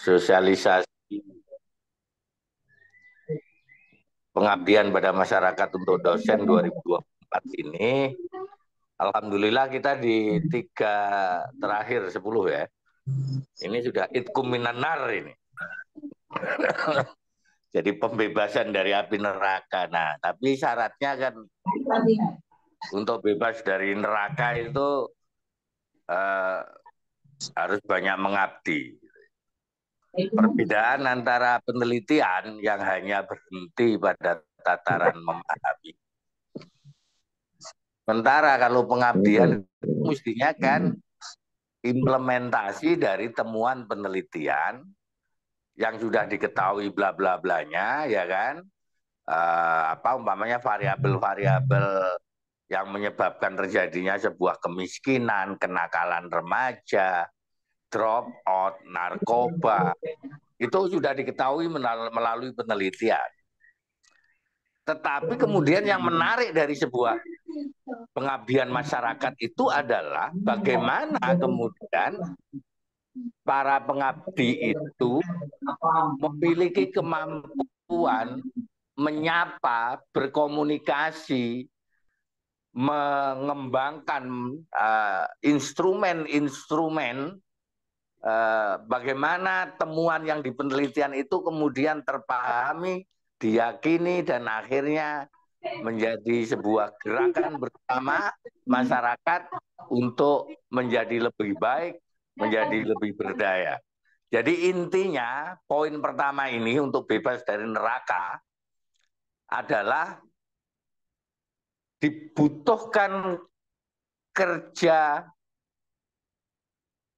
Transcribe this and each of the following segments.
sosialisasi pengabdian pada masyarakat untuk dosen 2024 ini, alhamdulillah kita di 3 terakhir 10 ya. Ini sudah itkum minan nar ini. Jadi pembebasan dari api neraka. Nah, tapi syaratnya kan untuk bebas dari neraka itu harus banyak mengabdi. Perbedaan antara penelitian yang hanya berhenti pada tataran memahami. Sementara kalau pengabdian mestinya kan implementasi dari temuan penelitian yang sudah diketahui bla bla blanya, ya kan? Apa umpamanya variabel-variabel yang menyebabkan terjadinya sebuah kemiskinan, kenakalan remaja, drop out, narkoba, itu sudah diketahui melalui penelitian. Tetapi kemudian yang menarik dari sebuah pengabdian masyarakat itu adalah bagaimana kemudian para pengabdi itu memiliki kemampuan menyapa, berkomunikasi, mengembangkan instrumen-instrumen bagaimana temuan yang di penelitian itu kemudian terpahami, diyakini, dan akhirnya menjadi sebuah gerakan bersama masyarakat untuk menjadi lebih baik, menjadi lebih berdaya. Jadi intinya poin pertama ini untuk bebas dari neraka adalah dibutuhkan kerja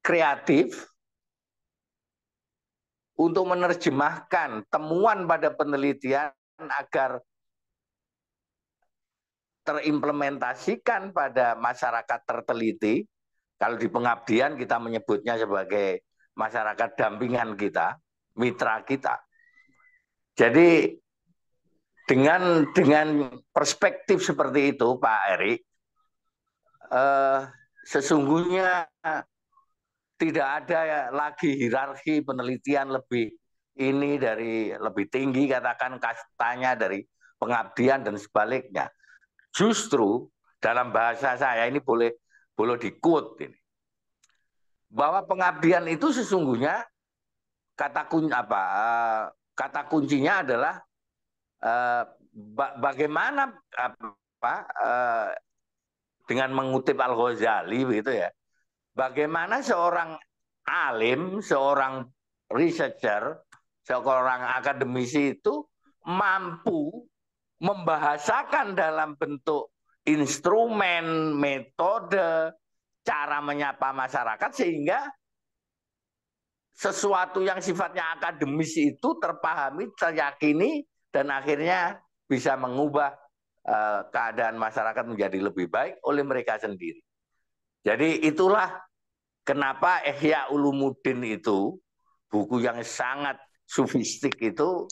kreatif untuk menerjemahkan temuan pada penelitian agar terimplementasikan pada masyarakat terteliti. Kalau di pengabdian kita menyebutnya sebagai masyarakat dampingan kita, mitra kita. Jadi dengan perspektif seperti itu, Pak Erik, sesungguhnya tidak ada lagi hierarki penelitian lebih tinggi, katakan kastanya dari pengabdian dan sebaliknya. Justru dalam bahasa saya ini boleh di-quote ini, bahwa pengabdian itu sesungguhnya kata kuncinya adalah bagaimana dengan mengutip Al-Ghazali begitu ya, bagaimana seorang alim, seorang researcher, seorang akademisi itu mampu membahasakan dalam bentuk instrumen, metode, cara menyapa masyarakat sehingga sesuatu yang sifatnya akademis itu terpahami, teryakini, dan akhirnya bisa mengubah keadaan masyarakat menjadi lebih baik oleh mereka sendiri. Jadi itulah kenapa Ihya Ulumuddin itu, buku yang sangat sofistik itu,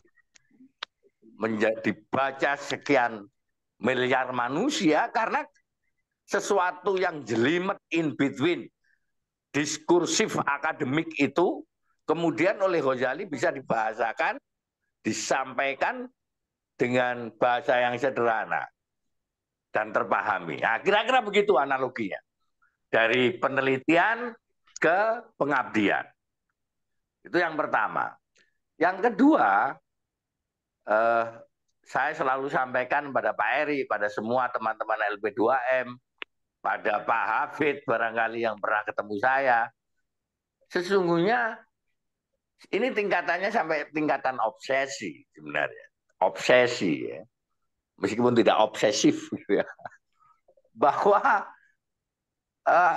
menjadi baca sekian miliar manusia, karena sesuatu yang jelimet in between diskursif akademik itu kemudian oleh Ghazali bisa dibahasakan, disampaikan dengan bahasa yang sederhana dan terpahami. Nah, kira-kira begitu analoginya. Dari penelitian ke pengabdian. Itu yang pertama. Yang kedua, saya selalu sampaikan pada Pak Eri, pada semua teman-teman LP2M, pada Pak Hafid barangkali yang pernah ketemu saya, sesungguhnya ini tingkatannya sampai tingkatan obsesi sebenarnya. Obsesi ya. Meskipun tidak obsesif gitu ya. Bahwa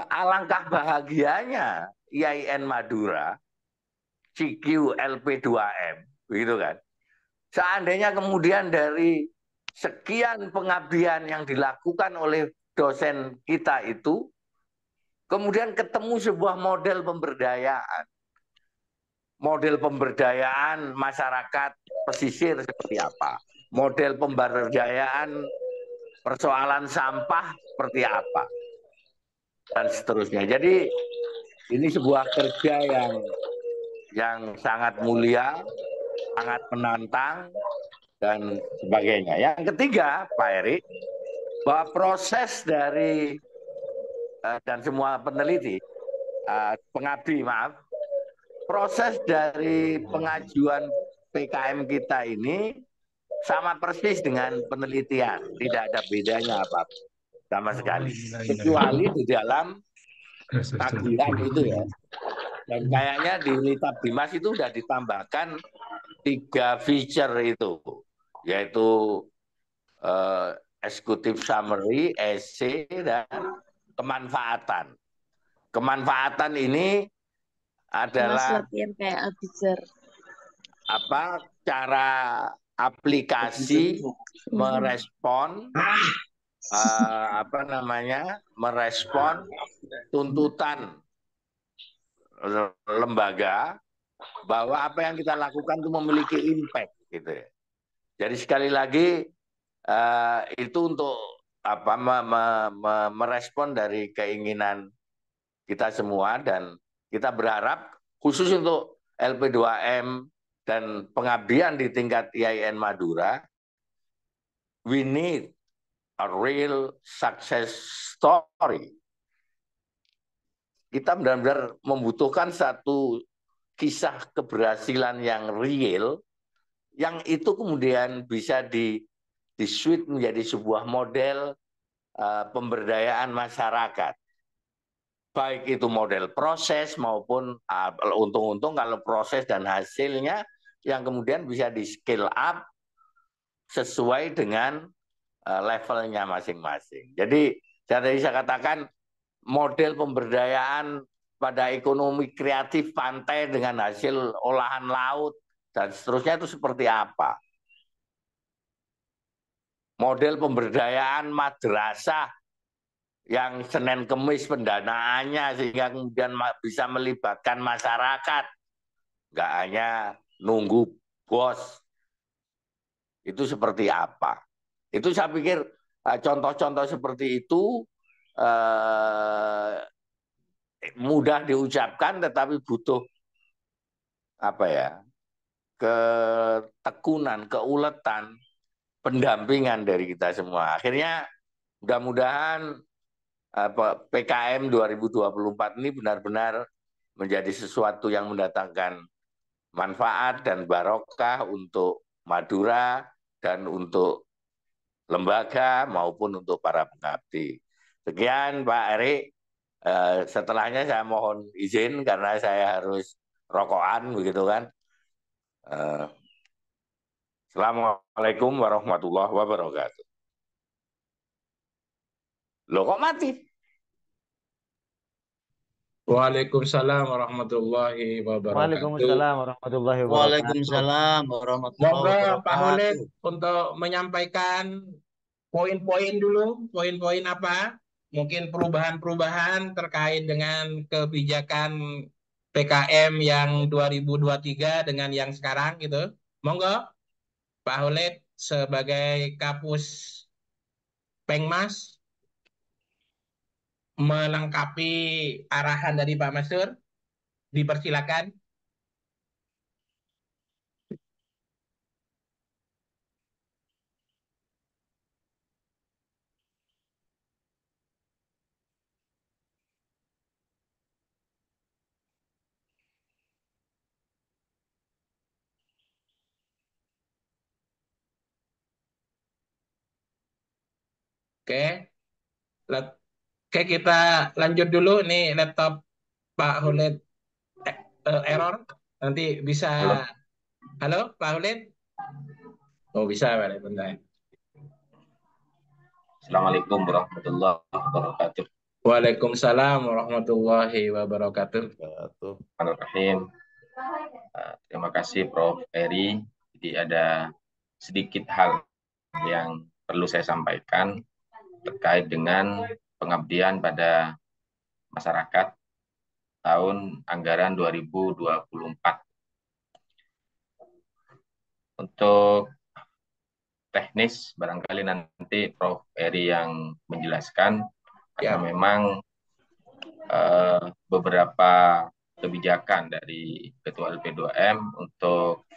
alangkah bahagianya IAIN Madura, CQ LP2M, begitu kan. Seandainya kemudian dari sekian pengabdian yang dilakukan oleh dosen kita itu, kemudian ketemu sebuah model pemberdayaan. Model pemberdayaan masyarakat pesisir seperti apa? Model pemberdayaan persoalan sampah seperti apa? Dan seterusnya. Jadi ini sebuah kerja yang yang sangat mulia, sangat menantang, dan sebagainya. Yang ketiga, Pak Erik, bahwa proses dari dan semua peneliti, pengabdi, maaf, proses dari pengajuan PKM kita ini sama persis dengan penelitian, tidak ada bedanya apa sama sekali, kecuali di dalam tagihan itu ya. Dan kayaknya di Unitab Bimas itu sudah ditambahkan 3 feature itu, yaitu executive summary, essay, dan kemanfaatan. Kemanfaatan ini adalah kayak Abizar. Cara aplikasi merespon merespon tuntutan lembaga bahwa apa yang kita lakukan itu memiliki impact gitu ya. Jadi sekali lagi itu untuk merespon dari keinginan kita semua, dan kita berharap khusus untuk LP2M dan pengabdian di tingkat IAIN Madura, we need a real success story. Kita benar-benar membutuhkan satu kisah keberhasilan yang real, yang itu kemudian bisa disuit menjadi sebuah model pemberdayaan masyarakat. Baik itu model proses maupun untung-untung kalau proses dan hasilnya yang kemudian bisa di scale up sesuai dengan levelnya masing-masing. Jadi saya katakan model pemberdayaan pada ekonomi kreatif pantai dengan hasil olahan laut dan seterusnya itu seperti apa? Model pemberdayaan madrasah yang Senin Kemis pendanaannya sehingga kemudian bisa melibatkan masyarakat, nggak hanya nunggu bos. Itu seperti apa? Itu saya pikir contoh-contoh seperti itu mudah diucapkan, tetapi butuh ketekunan, keuletan, pendampingan dari kita semua. Akhirnya mudah-mudahan PKM 2024 ini benar-benar menjadi sesuatu yang mendatangkan manfaat dan barokah untuk Madura dan untuk lembaga maupun untuk para pengabdi. Sekian Pak Erik. Setelahnya saya mohon izin karena saya harus rokokan begitu kan. Assalamualaikum warahmatullahi wabarakatuh. Loh kok mati? Waalaikumsalam warahmatullahi wabarakatuh. Waalaikumsalam warahmatullahi wabarakatuh. Waalaikumsalam warahmatullahi Monggo wabarakatuh. Pak Hulid untuk menyampaikan poin-poin dulu, poin-poin apa? Mungkin perubahan-perubahan terkait dengan kebijakan PKM yang 2023 dengan yang sekarang gitu. Monggo Pak Hulid sebagai Kapus Pengmas melengkapi arahan dari Pak Masur, dipersilakan. Oke. Oke, kita lanjut dulu nih, laptop Pak Hulid error. Nanti bisa. Halo Pak Hulid? Oh bisa, Pak. Bentar. Assalamualaikum warahmatullahi wabarakatuh. Waalaikumsalam warahmatullahi wabarakatuh. Bismillahirrahmanirrahim. Terima kasih Prof. Eri. Jadi ada sedikit hal yang perlu saya sampaikan terkait dengan pengabdian pada masyarakat tahun anggaran 2024. Untuk teknis barangkali nanti Prof. Eri yang menjelaskan, karena memang beberapa kebijakan dari Ketua LP2M untuk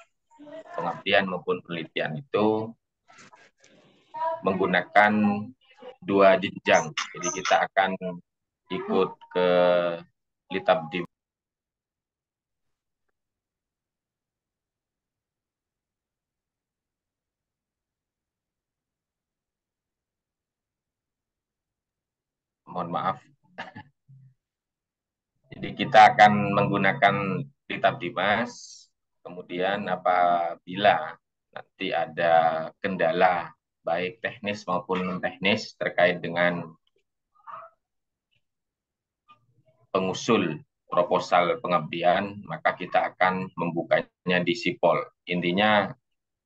pengabdian maupun penelitian itu menggunakan 2 jenjang. Jadi kita akan ikut ke Litabdim. Mohon maaf. Jadi kita akan menggunakan Litabdimas, kemudian apabila nanti ada kendala baik teknis maupun non-teknis terkait dengan pengusul proposal pengabdian, maka kita akan membukanya di Sipol. Intinya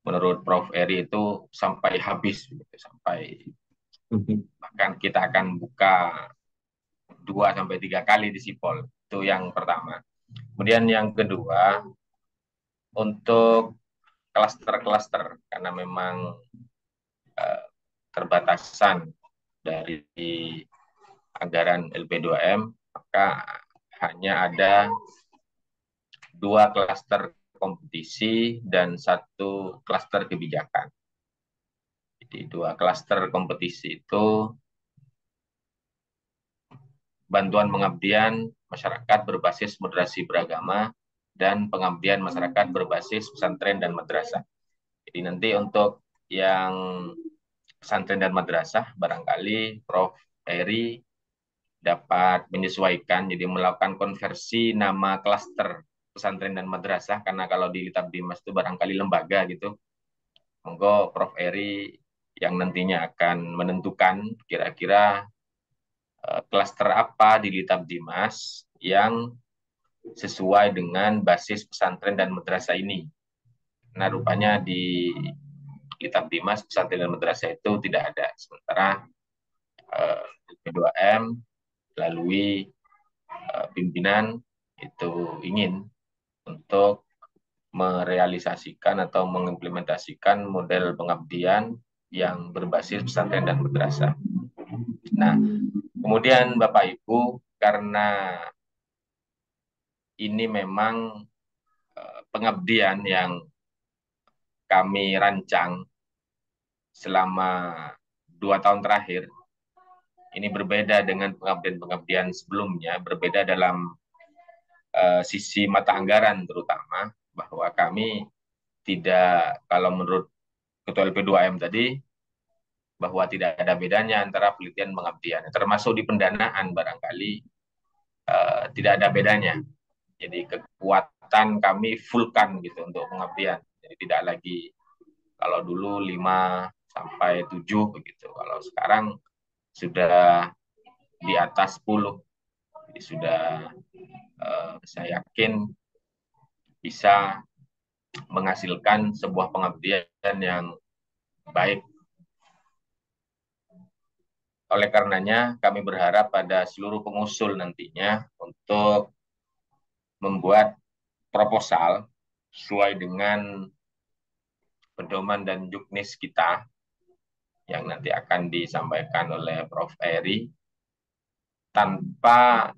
menurut Prof. Eri itu sampai habis, sampai bahkan kita akan buka 2-3 kali di Sipol. Itu yang pertama. Kemudian yang kedua, untuk klaster-klaster, karena memang terbatasan dari anggaran LP2M, maka hanya ada 2 klaster kompetisi dan 1 klaster kebijakan. Jadi 2 klaster kompetisi itu bantuan pengabdian masyarakat berbasis moderasi beragama dan pengabdian masyarakat berbasis pesantren dan madrasah. Jadi nanti untuk yang pesantren dan madrasah barangkali Prof. Eri dapat menyesuaikan, jadi melakukan konversi nama klaster pesantren dan madrasah, karena kalau di Litabdimas itu barangkali lembaga gitu. Monggo Prof. Eri yang nantinya akan menentukan kira-kira klaster apa di Litabdimas yang sesuai dengan basis pesantren dan madrasah ini. Nah, rupanya di Litabdimas pesantren dan madrasah itu tidak ada. Sementara LP2M melalui pimpinan itu ingin untuk merealisasikan atau mengimplementasikan model pengabdian yang berbasis pesantren dan madrasah. Nah, kemudian Bapak Ibu, karena ini memang pengabdian yang kami rancang selama 2 tahun terakhir, ini berbeda dengan pengabdian-pengabdian sebelumnya, berbeda dalam sisi mata anggaran terutama, bahwa kami tidak, kalau menurut Ketua LP2M tadi, bahwa tidak ada bedanya antara penelitian dan pengabdian. Termasuk di pendanaan barangkali tidak ada bedanya. Jadi kekuatan kami fullkan gitu untuk pengabdian. Jadi tidak lagi kalau dulu 5-7 begitu. Kalau sekarang sudah di atas 10. Jadi sudah saya yakin bisa menghasilkan sebuah pengabdian yang baik. Oleh karenanya, kami berharap pada seluruh pengusul nantinya untuk membuat proposal sesuai dengan pedoman dan juknis kita yang nanti akan disampaikan oleh Prof. Eri, tanpa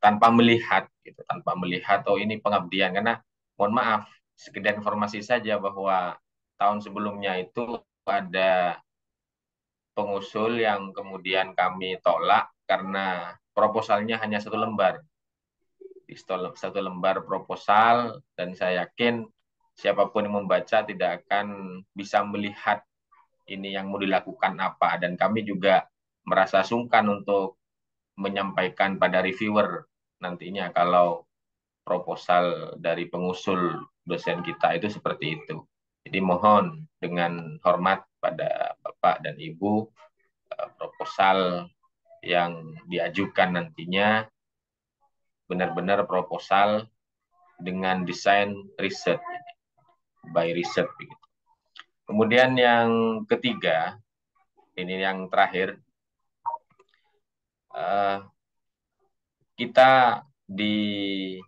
tanpa melihat gitu, tanpa melihat oh ini pengabdian, karena mohon maaf, sekedar informasi saja bahwa tahun sebelumnya itu ada pengusul yang kemudian kami tolak karena proposalnya hanya 1 lembar. 1 lembar proposal, dan saya yakin siapapun yang membaca tidak akan bisa melihat ini yang mau dilakukan apa, dan kami juga merasa sungkan untuk menyampaikan pada reviewer nantinya kalau proposal dari pengusul dosen kita itu seperti itu. Jadi mohon dengan hormat pada Bapak dan Ibu, proposal yang diajukan nantinya benar-benar proposal dengan desain riset, by riset begitu. Kemudian yang ketiga, ini yang terakhir, kita di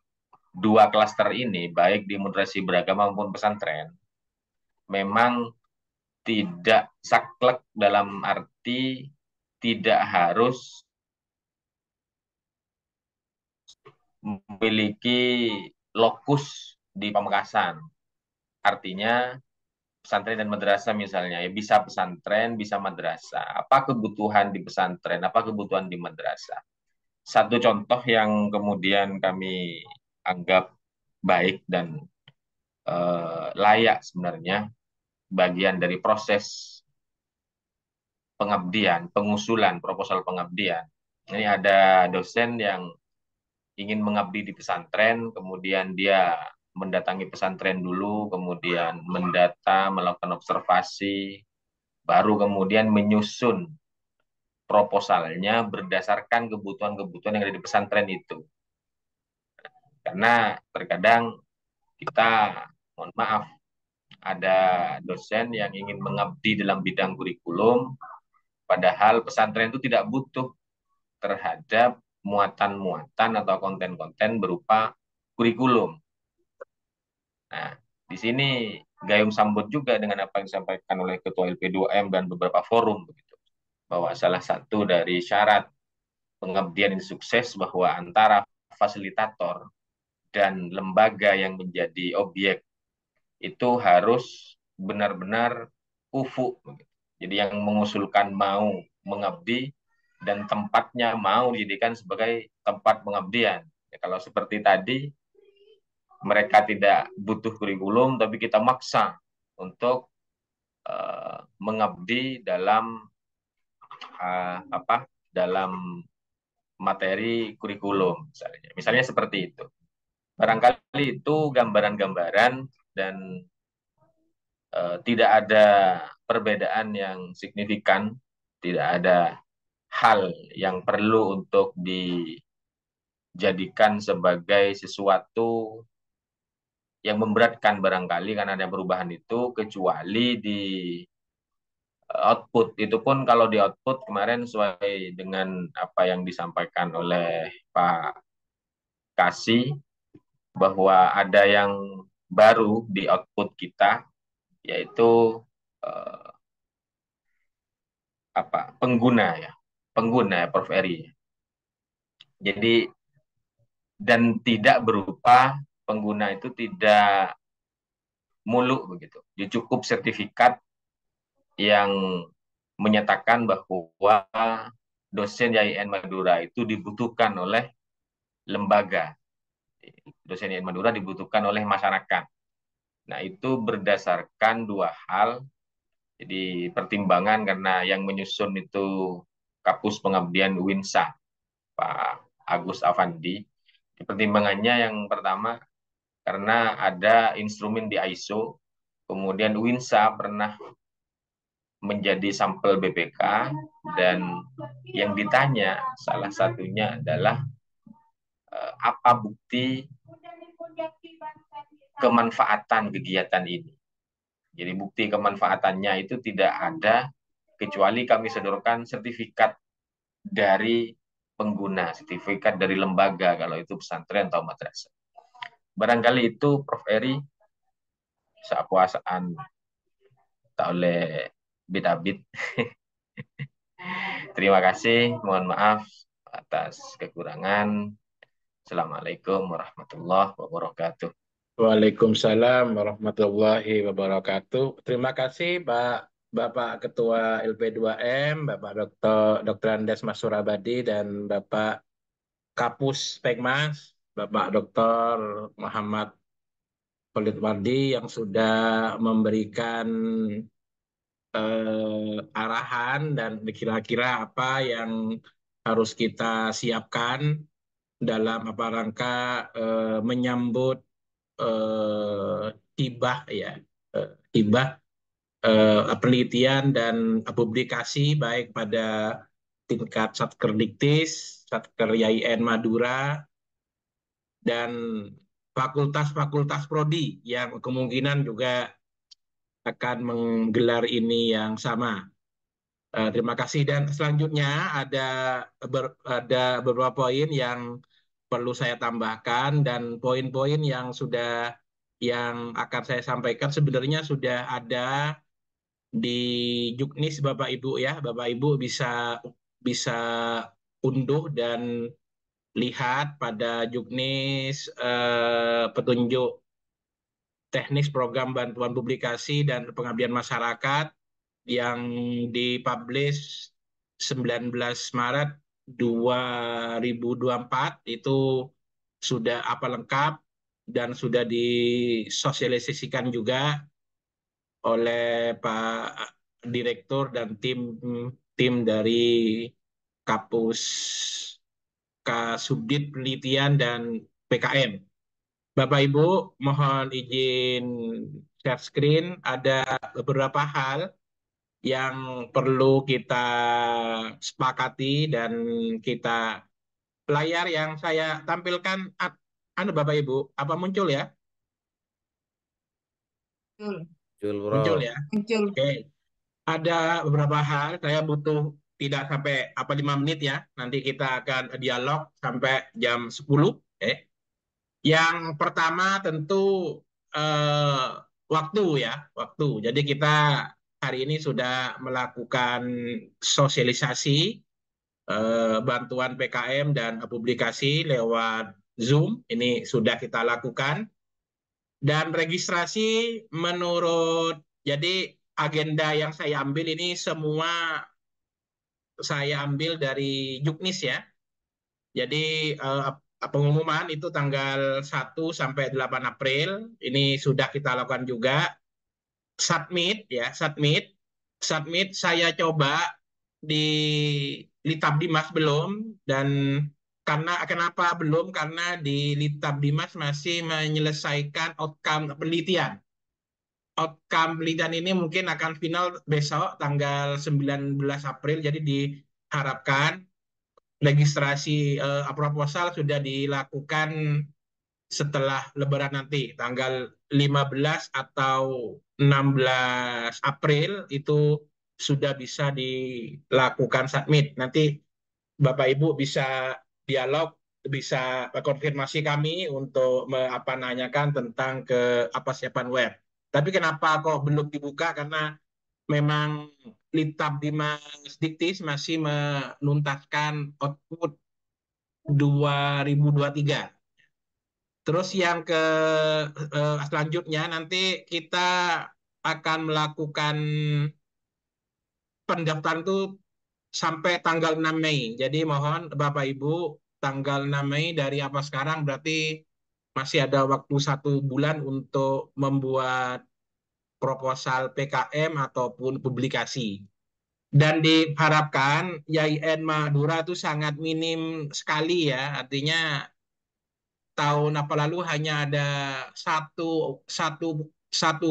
2 klaster ini, baik di moderasi beragama maupun pesantren, memang tidak saklek dalam arti tidak harus memiliki lokus di Pamekasan. Artinya pesantren dan madrasah misalnya, ya bisa pesantren, bisa madrasah. Apa kebutuhan di pesantren, apa kebutuhan di madrasah. Satu contoh yang kemudian kami anggap baik dan layak sebenarnya, bagian dari proses pengabdian, pengusulan proposal pengabdian. Ini ada dosen yang ingin mengabdi di pesantren, kemudian dia mendatangi pesantren dulu, kemudian mendata, melakukan observasi, baru kemudian menyusun proposalnya berdasarkan kebutuhan-kebutuhan yang ada di pesantren itu. Karena terkadang kita, mohon maaf, ada dosen yang ingin mengabdi dalam bidang kurikulum, padahal pesantren itu tidak butuh terhadap muatan-muatan atau konten-konten berupa kurikulum. Nah, di sini gayung sambut juga dengan apa yang disampaikan oleh Ketua LP2M dan beberapa forum begitu. Bahwa salah satu dari syarat pengabdian yang sukses bahwa antara fasilitator dan lembaga yang menjadi objek itu harus benar-benar kufu. Jadi yang mengusulkan mau mengabdi dan tempatnya mau dijadikan sebagai tempat pengabdian. Ya, kalau seperti tadi, mereka tidak butuh kurikulum, tapi kita maksa untuk mengabdi dalam dalam materi kurikulum misalnya. Misalnya seperti itu. Barangkali itu gambaran-gambaran dan tidak ada perbedaan yang signifikan, tidak ada hal yang perlu untuk dijadikan sebagai sesuatu yang memberatkan barangkali karena ada perubahan itu, kecuali di output. Itu pun kalau di output kemarin sesuai dengan apa yang disampaikan oleh Pak Kasih, bahwa ada yang baru di output kita, yaitu pengguna ya Prof Eri. Jadi dan tidak berupa pengguna itu tidak muluk begitu. Dia cukup sertifikat yang menyatakan bahwa dosen YIN Madura itu dibutuhkan oleh lembaga. Dosen YIN Madura dibutuhkan oleh masyarakat. Nah, itu berdasarkan dua hal. Jadi pertimbangan karena yang menyusun itu Kapus Pengabdian Winsa, Pak Agus Afandi. Pertimbangannya yang pertama, karena ada instrumen di ISO, kemudian Winsa pernah menjadi sampel BPK, dan yang ditanya salah satunya adalah apa bukti kemanfaatan kegiatan ini. Jadi bukti kemanfaatannya itu tidak ada kecuali kami sodorkan sertifikat dari pengguna, sertifikat dari lembaga kalau itu pesantren atau madrasah. Barangkali itu Prof Eri sakuasaan tak oleh bit-abit. Terima kasih, mohon maaf atas kekurangan. Assalamualaikum warahmatullahi wabarakatuh. Waalaikumsalam warahmatullahi wabarakatuh. Terima kasih Bapak Ketua LP2M, Bapak Dr. Andes Mas Surabadi, dan Bapak Kapus Pekmas, Bapak Dr. Muhammad Khalid Wardi yang sudah memberikan arahan dan kira-kira apa yang harus kita siapkan dalam rangka menyambut hibah penelitian dan publikasi baik pada tingkat Satkerdiktis, Satker YIN Madura, dan fakultas-fakultas prodi yang kemungkinan juga akan menggelar ini yang sama. Terima kasih, dan selanjutnya ada beberapa poin yang perlu saya tambahkan, dan poin-poin yang akan saya sampaikan sebenarnya sudah ada di Juknis Bapak Ibu ya. Bapak Ibu bisa bisa unduh dan lihat pada juknis petunjuk teknis program bantuan publikasi dan pengabdian masyarakat yang dipublish 19 Maret 2024 itu sudah apa lengkap dan sudah disosialisasikan juga oleh Pak Direktur dan tim dari Kapus Kasubdit Penelitian dan PKM. Bapak Ibu, mohon izin share screen. Ada beberapa hal yang perlu kita sepakati dan kita layar yang saya tampilkan. Bapak Ibu, apa muncul ya? Muncul ya? Muncul. Oke. Ada beberapa hal, saya butuh tidak sampai 5 menit ya. Nanti kita akan dialog sampai jam 10. Yang pertama tentu waktu ya, waktu. Jadi kita hari ini sudah melakukan sosialisasi bantuan PKM dan publikasi lewat Zoom. Ini sudah kita lakukan. Dan registrasi menurut, jadi agenda yang saya ambil ini semua saya ambil dari Juknis ya. Jadi pengumuman itu tanggal 1 sampai 8 April. Ini sudah kita lakukan juga. Submit ya, submit saya coba di Litabdimas belum, dan kenapa belum? Karena di Litabdimas masih menyelesaikan outcome penelitian. Outcome penelitian ini mungkin akan final besok tanggal 19 April, jadi diharapkan registrasi proposal sudah dilakukan setelah Lebaran nanti, tanggal 15 atau 16 April itu sudah bisa dilakukan submit. Nanti Bapak Ibu bisa dialog, bisa konfirmasi kami untuk nanyakan tentang siapan web. Tapi kenapa kok belum dibuka? Karena memang Litabdimas Diktis masih menuntaskan output 2023. Terus yang selanjutnya nanti kita akan melakukan pendaftaran itu sampai tanggal 6 Mei. Jadi mohon Bapak Ibu, tanggal 6 Mei dari apa sekarang berarti masih ada waktu 1 bulan untuk membuat proposal PKM ataupun publikasi. Dan diharapkan YIN Madura itu sangat minim sekali ya, artinya tahun lalu hanya ada satu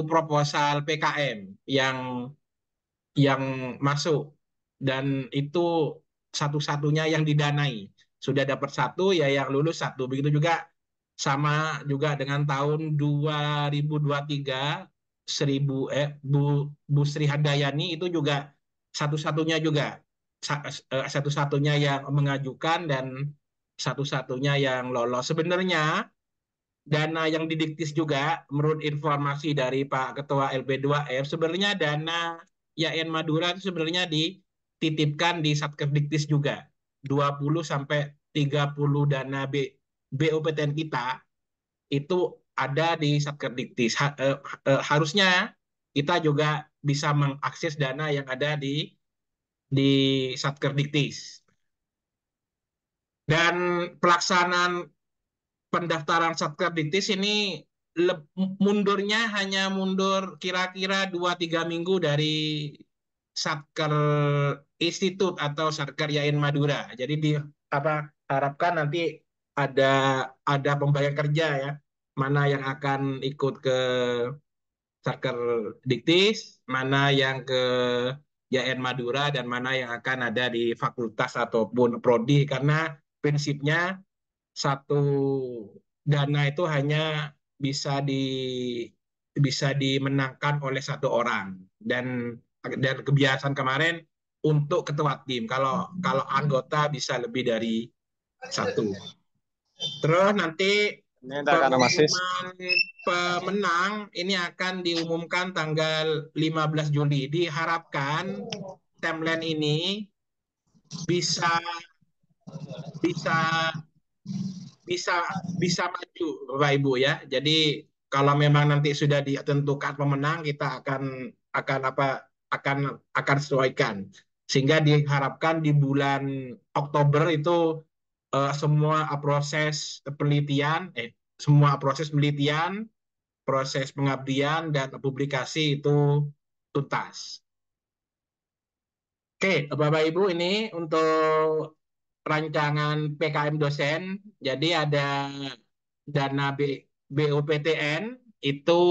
proposal PKM yang masuk, dan itu satu-satunya yang didanai. Sudah dapat satu ya, yang lulus satu. Begitu juga sama juga dengan tahun 2023 Bu Sri Handayani itu juga satu-satunya juga, satu-satunya yang mengajukan dan satu-satunya yang lolos. Sebenarnya dana yang didiktis juga menurut informasi dari Pak Ketua LP2F, sebenarnya dana YIN Madura itu sebenarnya dititipkan di Satkerdiktis juga. 20 sampai 30 dana BOPTN kita itu ada di Satkerdiktis. Harusnya kita juga bisa mengakses dana yang ada di Satkerdiktis. Dan pelaksanaan pendaftaran Satkerdiktis ini mundurnya hanya mundur kira-kira 2-3 minggu dari Satker Institut atau Satker YIN Madura. Jadi harapkan nanti ada pembagian kerja ya, mana yang akan ikut ke Satker Diktis, mana yang ke YIN Madura, dan mana yang akan ada di fakultas ataupun prodi, karena prinsipnya satu dana itu hanya bisa dimenangkan oleh satu orang, dan kebiasaan kemarin untuk ketua tim, kalau anggota bisa lebih dari satu. Terus nanti pengumuman pemenang ini akan diumumkan tanggal 15 Juli. Diharapkan timeline ini bisa bisa bisa bisa maju Bapak Ibu ya. Jadi kalau memang nanti sudah ditentukan pemenang, kita akan apa akan sesuaikan. Sehingga diharapkan di bulan Oktober itu semua proses penelitian, proses pengabdian dan publikasi itu tuntas. Oke, Bapak Ibu, ini untuk rancangan PKM dosen. Jadi ada dana BUPTN itu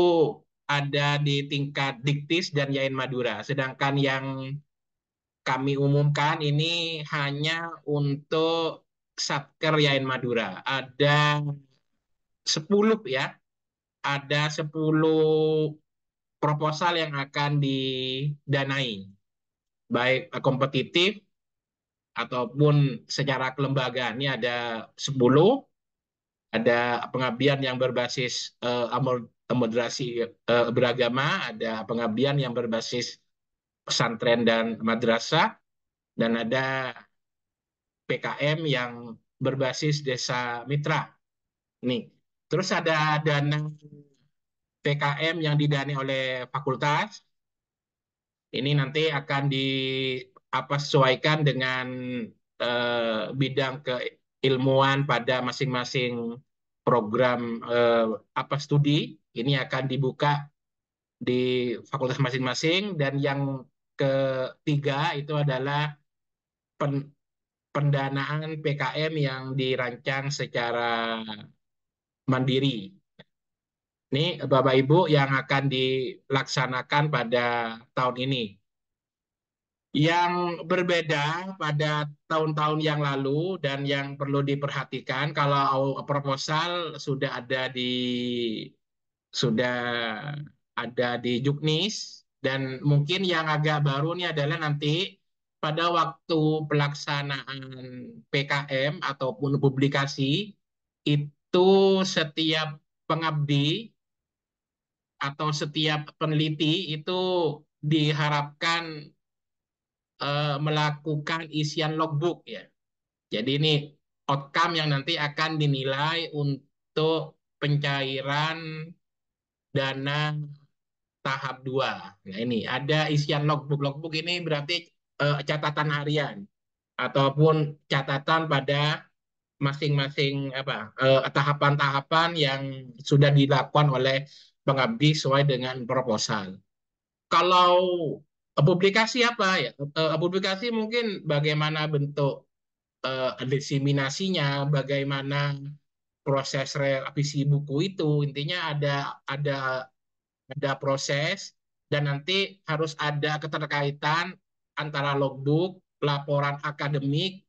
ada di tingkat Diktis dan Yain Madura. Sedangkan yang kami umumkan ini hanya untuk Satker Yain Madura. Ada 10 ya, ada 10 proposal yang akan didanai, baik kompetitif ataupun secara kelembagaan. Ini ada 10, ada pengabdian yang berbasis moderasi beragama, ada pengabdian yang berbasis pesantren dan madrasah, dan ada PKM yang berbasis desa mitra. Nih, terus ada dana PKM yang didanai oleh fakultas. Ini nanti akan sesuaikan dengan bidang keilmuan pada masing-masing program studi. Ini akan dibuka di fakultas masing-masing. Dan yang ketiga itu adalah pendanaan PKM yang dirancang secara mandiri. Ini Bapak Ibu yang akan dilaksanakan pada tahun ini. Yang berbeda pada tahun-tahun yang lalu dan yang perlu diperhatikan, kalau proposal sudah ada di Juknis, dan mungkin yang agak baru ini adalah nanti pada waktu pelaksanaan PKM ataupun publikasi itu setiap pengabdi atau setiap peneliti itu diharapkan melakukan isian logbook ya. Jadi ini outcome yang nanti akan dinilai untuk pencairan dana tahap 2. Nah, ini ada isian logbook. Logbook ini berarti catatan harian ataupun catatan pada masing-masing tahapan-tahapan yang sudah dilakukan oleh pengabdi sesuai dengan proposal. Kalau publikasi apa ya? Publikasi mungkin bagaimana bentuk diseminasinya, bagaimana proses revisi buku itu. Intinya ada proses, dan nanti harus ada keterkaitan antara logbook, laporan akademik,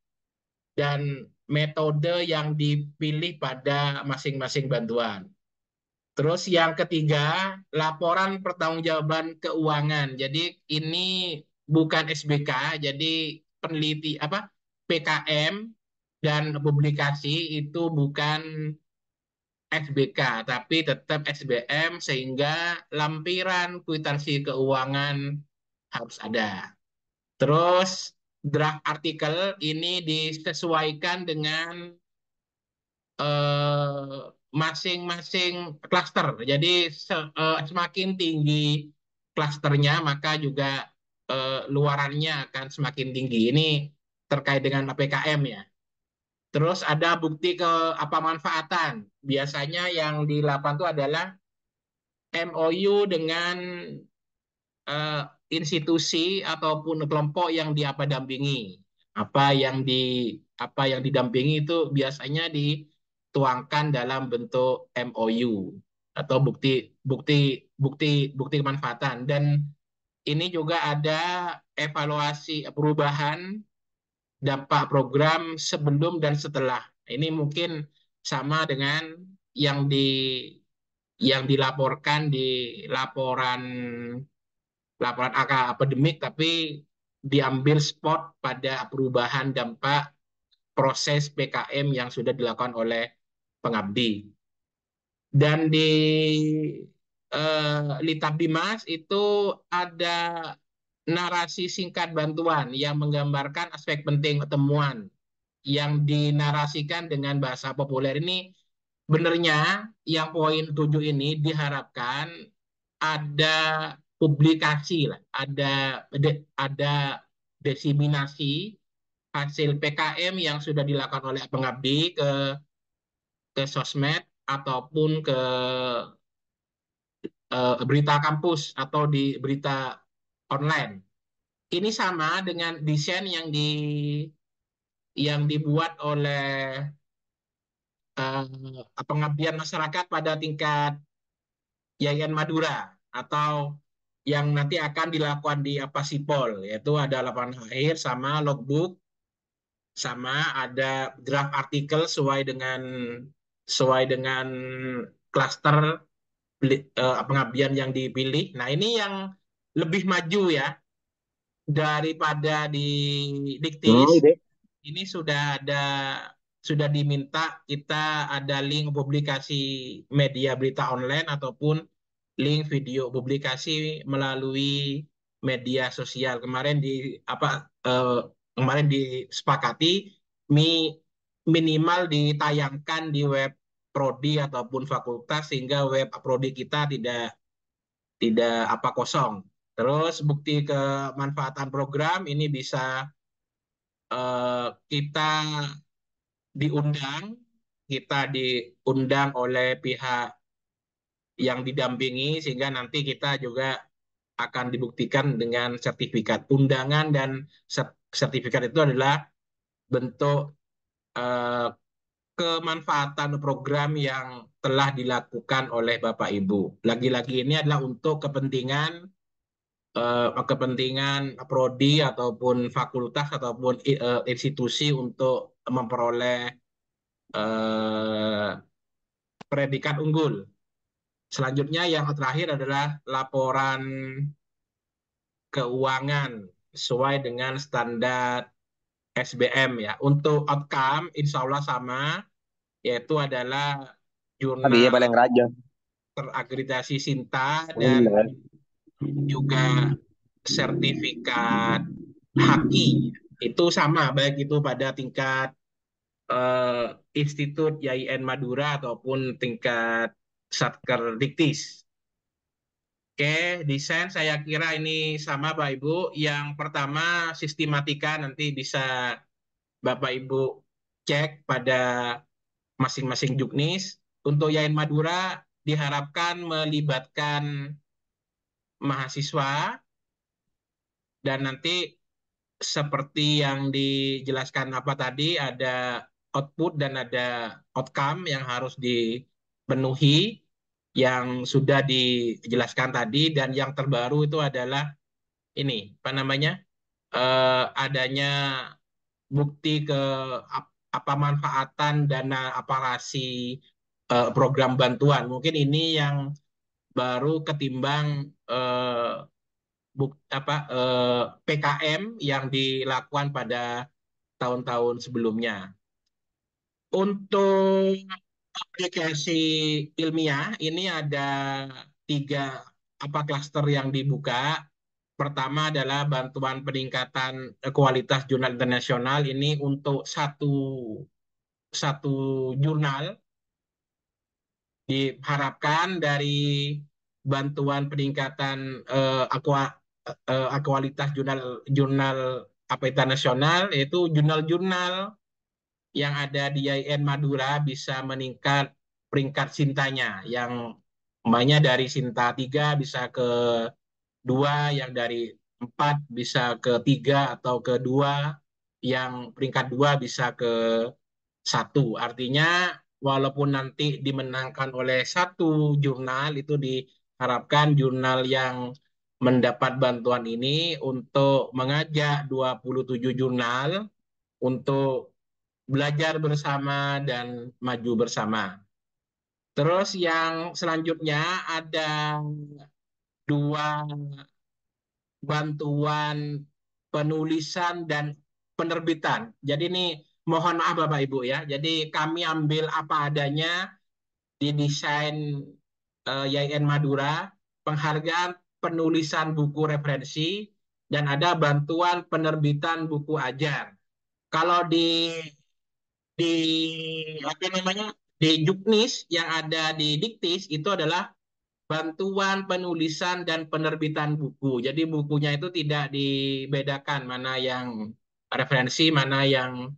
dan metode yang dipilih pada masing-masing bantuan. Terus yang ketiga, laporan pertanggungjawaban keuangan. Jadi ini bukan SBK, jadi PKM dan publikasi itu bukan SBK, tapi tetap SBM, sehingga lampiran kwitansi keuangan harus ada. Terus draft artikel ini disesuaikan dengan masing-masing klaster. Jadi semakin tinggi klasternya, maka juga luarannya akan semakin tinggi. Ini terkait dengan PKM ya. Terus ada bukti manfaatan. Biasanya yang dilakukan itu adalah MOU dengan eh, institusi ataupun kelompok yang dampingi. Apa yang didampingi itu biasanya dituangkan dalam bentuk MOU atau bukti bukti bukti bukti kemanfaatan. Dan ini juga ada evaluasi perubahan dampak program sebelum dan setelah. Ini mungkin sama dengan yang dilaporkan di laporan akademik, tapi diambil spot pada perubahan dampak proses PKM yang sudah dilakukan oleh pengabdi. Dan di Litab Dimas itu ada narasi singkat bantuan yang menggambarkan aspek penting temuan yang dinarasikan dengan bahasa populer ini, benernya yang poin 7 ini diharapkan ada publikasi lah, ada diseminasi hasil PKM yang sudah dilakukan oleh pengabdi ke sosmed ataupun ke berita kampus atau di berita online. Ini sama dengan desain yang dibuat oleh pengabdian masyarakat pada tingkat Yayan Madura atau yang nanti akan dilakukan di Apasipol, yaitu ada laporan akhir sama logbook, sama ada draft artikel sesuai dengan klaster pengabdian yang dipilih. Nah, ini yang lebih maju ya daripada di Diktis. Ini sudah diminta kita ada link publikasi media berita online ataupun link video publikasi melalui media sosial. Kemarin disepakati minimal ditayangkan di web prodi ataupun fakultas sehingga web prodi kita tidak kosong. Terus bukti kemanfaatan program ini bisa kita diundang oleh pihak yang didampingi sehingga nanti kita juga akan dibuktikan dengan sertifikat undangan, dan sertifikat itu adalah bentuk kemanfaatan program yang telah dilakukan oleh Bapak Ibu. Lagi-lagi ini adalah untuk kepentingan prodi ataupun fakultas ataupun institusi untuk memperoleh predikat unggul. Selanjutnya yang terakhir adalah laporan keuangan sesuai dengan standar SBM ya. Untuk outcome insya Allah sama, yaitu adalah jurnal terakreditasi Sinta dan juga sertifikat HAKI. Itu sama, baik itu pada tingkat Institut YIN Madura ataupun tingkat Satker Diktis. Oke, desain saya kira ini sama Bapak Ibu. Yang pertama sistematika nanti bisa Bapak Ibu cek pada masing-masing juknis. Untuk YIN Madura diharapkan melibatkan mahasiswa, dan nanti seperti yang dijelaskan tadi, ada output dan ada outcome yang harus dipenuhi yang sudah dijelaskan tadi. Dan yang terbaru itu adalah ini adanya bukti manfaatan dana aparasi program bantuan. Mungkin ini yang baru ketimbang PKM yang dilakukan pada tahun-tahun sebelumnya. Untuk aplikasi ilmiah ini ada 3 klaster yang dibuka. Pertama adalah bantuan peningkatan kualitas jurnal internasional. Ini untuk satu jurnal. Diharapkan dari bantuan peningkatan kualitas jurnal internasional, yaitu jurnal-jurnal yang ada di YIN Madura bisa meningkat peringkat Sintanya, yang umpamanya dari Sinta 3 bisa ke 2, yang dari 4 bisa ke 3 atau ke 2, yang peringkat 2 bisa ke 1. Artinya walaupun nanti dimenangkan oleh satu jurnal, itu diharapkan jurnal yang mendapat bantuan ini untuk mengajak 27 jurnal untuk belajar bersama dan maju bersama. Terus yang selanjutnya ada 2 bantuan penulisan dan penerbitan. Jadi ini mohon maaf Bapak Ibu ya. Jadi kami ambil apa adanya di desain YIN Madura, penghargaan penulisan buku referensi dan ada bantuan penerbitan buku ajar. Kalau di apa namanya di Juknis yang ada di Diktis itu adalah bantuan penulisan dan penerbitan buku. Jadi bukunya itu tidak dibedakan mana yang referensi, mana yang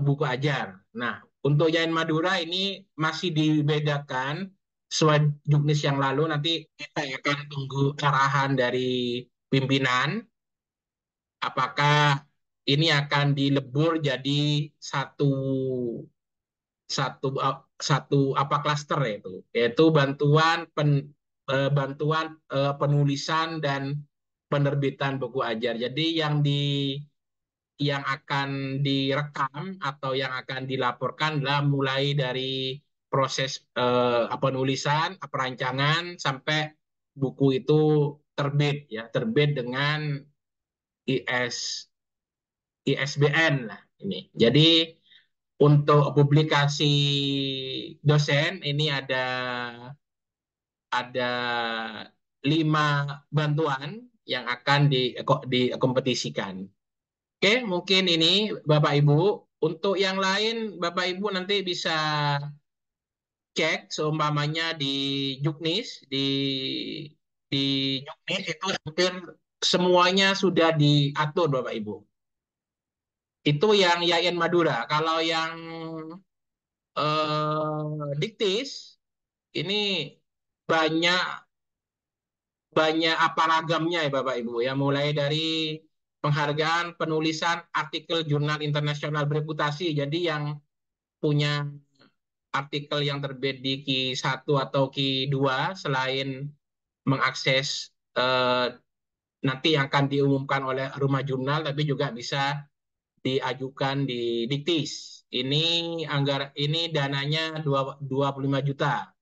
buku ajar. Nah, untuk Yain Madura ini masih dibedakan sesuai juknis yang lalu. Nanti kita akan tunggu arahan dari pimpinan. Apakah ini akan dilebur jadi satu satu satu apa klaster yaitu bantuan penulisan dan penerbitan buku ajar. Jadi yang akan direkam atau yang akan dilaporkan adalah mulai dari proses penulisan, perancangan sampai buku itu terbit ya, terbit dengan IS ISBN lah ini. Jadi untuk publikasi dosen ini ada 5 bantuan yang akan dikompetisikan. Oke, mungkin ini Bapak Ibu. Untuk yang lain, Bapak Ibu nanti bisa cek seumpamanya di Juknis, di Juknis itu hampir semuanya sudah diatur Bapak Ibu. Itu yang Yayan Madura. Kalau yang Diktis ini banyak apa ragamnya ya Bapak Ibu ya, mulai dari penghargaan penulisan artikel jurnal internasional bereputasi. Jadi yang punya artikel yang terbit di Q1 atau Q2 selain mengakses nanti yang akan diumumkan oleh rumah jurnal, tapi juga bisa diajukan di Diktis. Ini dananya 25 juta.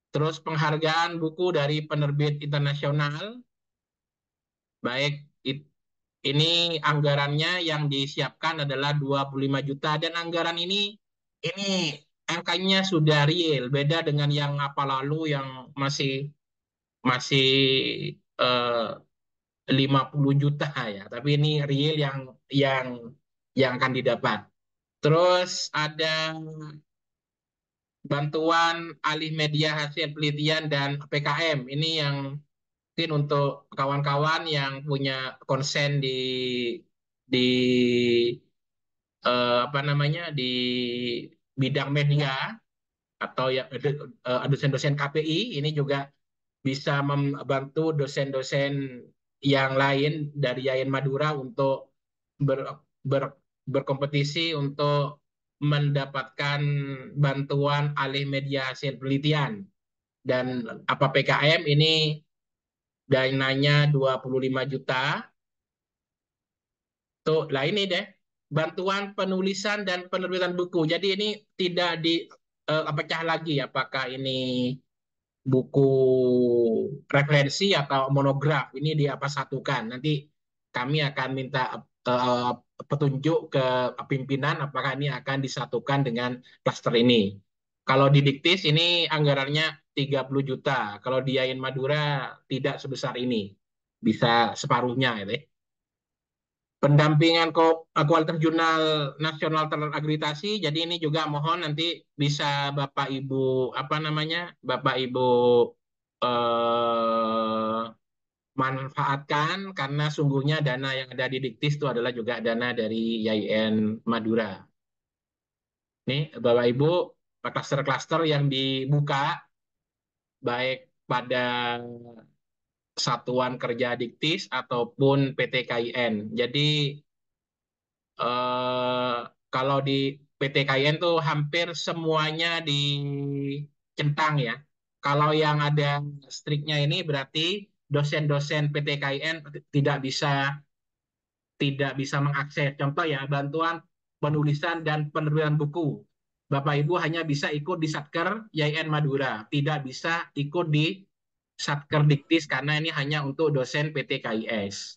Terus penghargaan buku dari penerbit internasional, baik ini anggarannya yang disiapkan adalah 25 juta dan anggaran ini angkanya sudah real, beda dengan yang apa lalu yang masih 50 juta ya, tapi ini real yang yang akan didapat. Terus ada bantuan alih media hasil penelitian dan PKM. Ini yang mungkin untuk kawan-kawan yang punya konsen di apa namanya di bidang media atau ya dosen-dosen KPI ini juga bisa membantu dosen-dosen yang lain dari Yayan Madura untuk ber, ber, berkompetisi untuk mendapatkan bantuan alih media hasil penelitian. Dan apa PKM ini dananya 25 juta. Tuh, lah ini deh, bantuan penulisan dan penerbitan buku. Jadi ini tidak dipecah lagi apakah ini buku referensi atau monograf. Ini satukan. Nanti kami akan minta petunjuk ke pimpinan apakah ini akan disatukan dengan klaster ini. Kalau di Diktis ini anggarannya 30 juta. Kalau di Yayan Madura tidak sebesar ini. Bisa separuhnya ya. Pendampingan kualitas jurnal nasional terakreditasi. Jadi ini juga mohon nanti bisa Bapak Ibu manfaatkan karena sungguhnya dana yang ada di Diktis itu adalah juga dana dari YIN Madura. Nih Bapak Ibu, klaster-klaster yang dibuka baik pada Satuan Kerja Diktis ataupun PT KIN. Jadi kalau di PT KIN tuh hampir semuanya dicentang ya. Kalau yang ada striknya ini berarti dosen-dosen PT KIN tidak bisa mengakses. Contoh ya, bantuan penulisan dan penerbitan buku. Bapak Ibu hanya bisa ikut di Satker YIN Madura, tidak bisa ikut di Satker Diktis karena ini hanya untuk dosen PT KIS.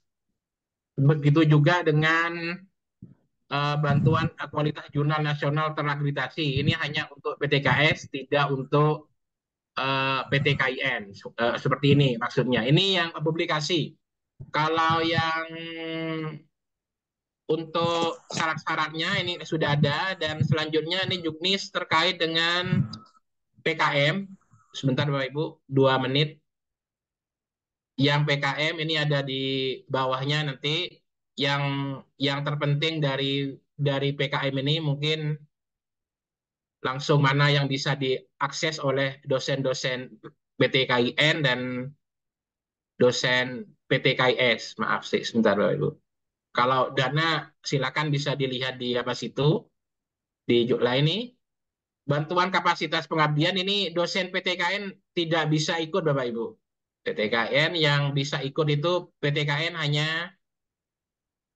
Begitu juga dengan bantuan kualitas jurnal nasional terakreditasi. Ini hanya untuk PTKS, tidak untuk PT KIN. Seperti ini maksudnya. Ini yang publikasi. Kalau yang untuk syarat-syaratnya ini sudah ada, dan selanjutnya ini juknis terkait dengan PKM. Sebentar Bapak Ibu, 2 menit. Yang PKM ini ada di bawahnya nanti. Yang terpenting dari PKM ini mungkin langsung mana yang bisa diakses oleh dosen-dosen PTKIN dan dosen PTKIS. Maaf sih, sebentar Bapak Ibu. Kalau dana silakan bisa dilihat di apa situ, di Jukla ini. Bantuan kapasitas pengabdian ini dosen PTKN tidak bisa ikut Bapak Ibu. PTKN yang bisa ikut itu PTKN hanya,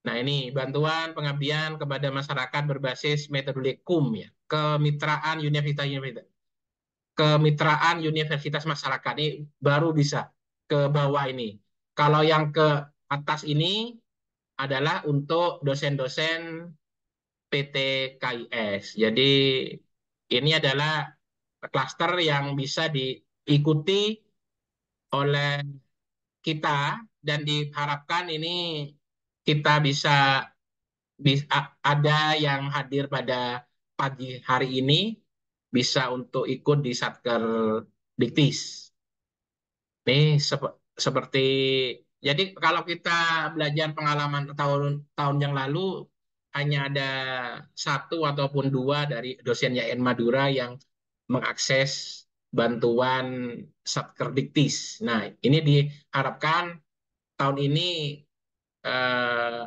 nah ini bantuan pengabdian kepada masyarakat berbasis metode KUM ya, kemitraan universitas masyarakat ini baru bisa ke bawah ini. Kalau yang ke atas ini adalah untuk dosen-dosen PTKIS. Jadi ini adalah klaster yang bisa diikuti oleh kita, dan diharapkan ini kita ada yang hadir pada pagi hari ini bisa untuk ikut di Satker Diktis. Ini seperti, jadi kalau kita belajar pengalaman tahun yang lalu, hanya ada 1 ataupun 2 dari dosen YN Madura yang mengakses bantuan Satkerdiktis. Nah, ini diharapkan tahun ini eh,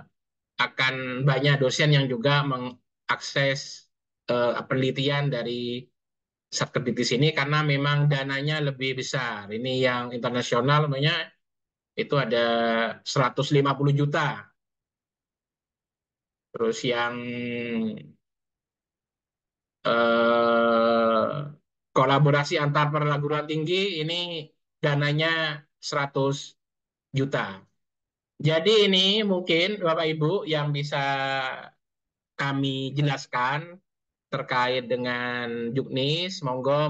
akan banyak dosen yang juga mengakses penelitian dari Satkerdiktis ini, karena memang dananya lebih besar. Ini yang internasional namanya itu ada 150 juta. Terus yang kolaborasi antar perguruan tinggi ini dananya 100 juta. Jadi ini mungkin Bapak Ibu yang bisa kami jelaskan terkait dengan Juknis. Monggo